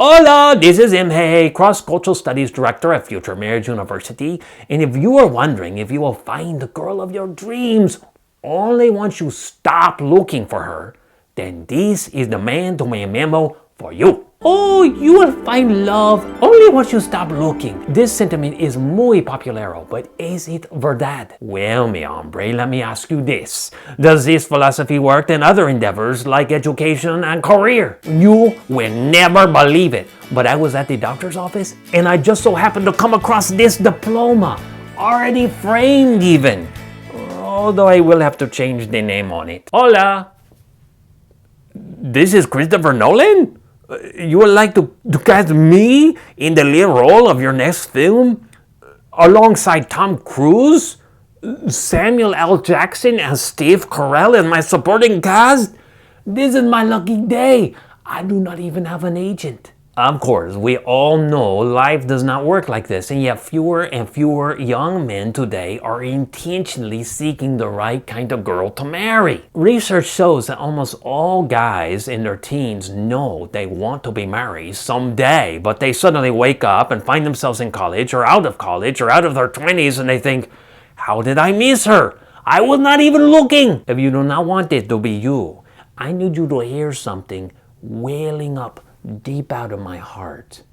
Hola, this is Imhe, Cross-Cultural Studies Director at Future Marriage University. And if you are wondering if you will find the girl of your dreams only once you stop looking for her, then this is the man-to-man memo for you. Oh, you will find love only once you stop looking. This sentiment is muy populero, but is it verdad? Well, mi hombre, let me ask you this. Does this philosophy work in other endeavors like education and career? You will never believe it, but I was at the doctor's office and I just so happened to come across this diploma, already framed even. Although I will have to change the name on it. Hola! This is Christopher Nolan? You would like to cast me in the lead role of your next film? Alongside Tom Cruise? Samuel L. Jackson and Steve Carell in my supporting cast? This is my lucky day. I do not even have an agent. Of course, we all know life does not work like this, and yet fewer and fewer young men today are intentionally seeking the right kind of girl to marry. Research shows that almost all guys in their teens know they want to be married someday, but they suddenly wake up and find themselves in college or out of their 20s, and they think, how did I miss her? I was not even looking. If you do not want it to be you, I need you to hear something welling up deep out of my heart.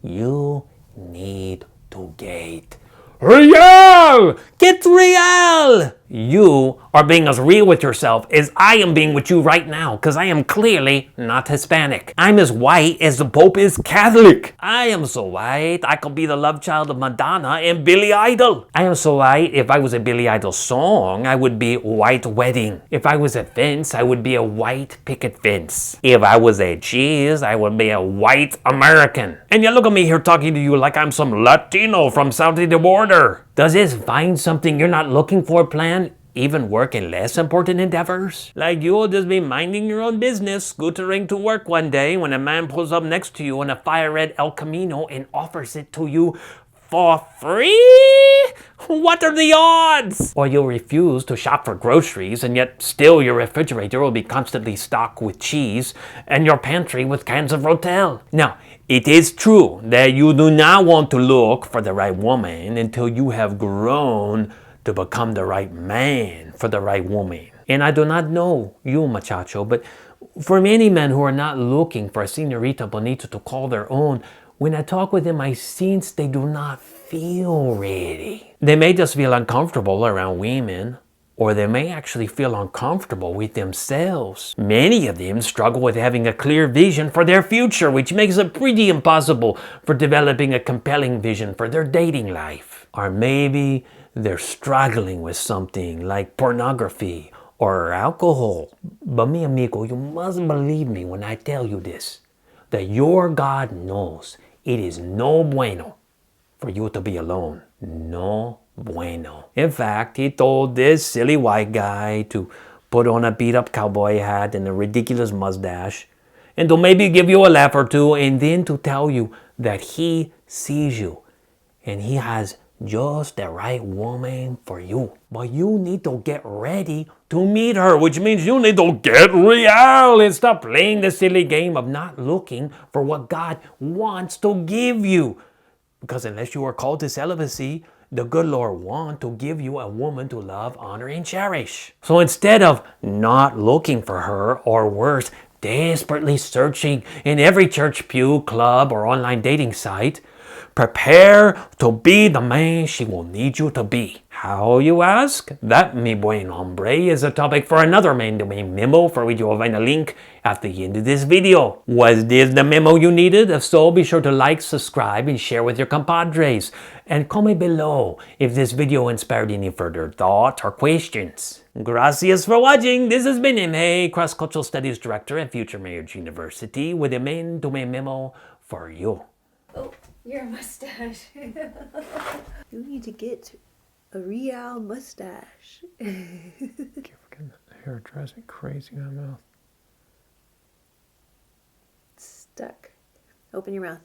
You need to get real! Get real! You are being as real with yourself as I am being with you right now, because I am clearly not Hispanic. I'm as white as the Pope is Catholic. I am so white, I could be the love child of Madonna and Billy Idol. I am so white, if I was a Billy Idol song, I would be White Wedding. If I was a fence, I would be a white picket fence. If I was a cheese, I would be a white American. And yet look at me here talking to you like I'm some Latino from south of the border. Does this find something you're not looking for plan even work in less important endeavors? Like you'll just be minding your own business, scootering to work one day when a man pulls up next to you in a fire red El Camino and offers it to you for free? What are the odds? Or you'll refuse to shop for groceries and yet still your refrigerator will be constantly stocked with cheese and your pantry with cans of Rotel. Now, it is true that you do not want to look for the right woman until you have grown to become the right man for the right woman. And I do not know you, muchacho, but for many men who are not looking for a señorita bonita to call their own, when I talk with them, I sense they do not feel ready. They may just feel uncomfortable around women, or they may actually feel uncomfortable with themselves. Many of them struggle with having a clear vision for their future, which makes it pretty impossible for developing a compelling vision for their dating life. Or maybe they're struggling with something like pornography or alcohol. But mi amigo, you must believe me when I tell you this, that your God knows it is no bueno for you to be alone. No bueno. In fact, he told this silly white guy to put on a beat-up cowboy hat and a ridiculous mustache, and to maybe give you a laugh or two, and then to tell you that he sees you and he has just the right woman for you. But you need to get ready to meet her, which means you need to get real and stop playing the silly game of not looking for what God wants to give you. Because unless you are called to celibacy, the good Lord wants to give you a woman to love, honor, and cherish. So instead of not looking for her, or worse, desperately searching in every church pew, club, or online dating site, prepare to be the man she will need you to be. How, you ask? That, mi buen hombre, is a topic for another man-to-man memo, for which you will find a link at the end of this video. Was this the memo you needed? If so, be sure to like, subscribe, and share with your compadres. And comment below if this video inspired any further thoughts or questions. Gracias for watching. This has been Imhe, Cross-Cultural Studies Director at Future Marriage University, with a man-to-man memo for you. Oh, your mustache. You need to get a real mustache. Keep getting the hair, it drives me crazy in my mouth. Stuck. Open your mouth.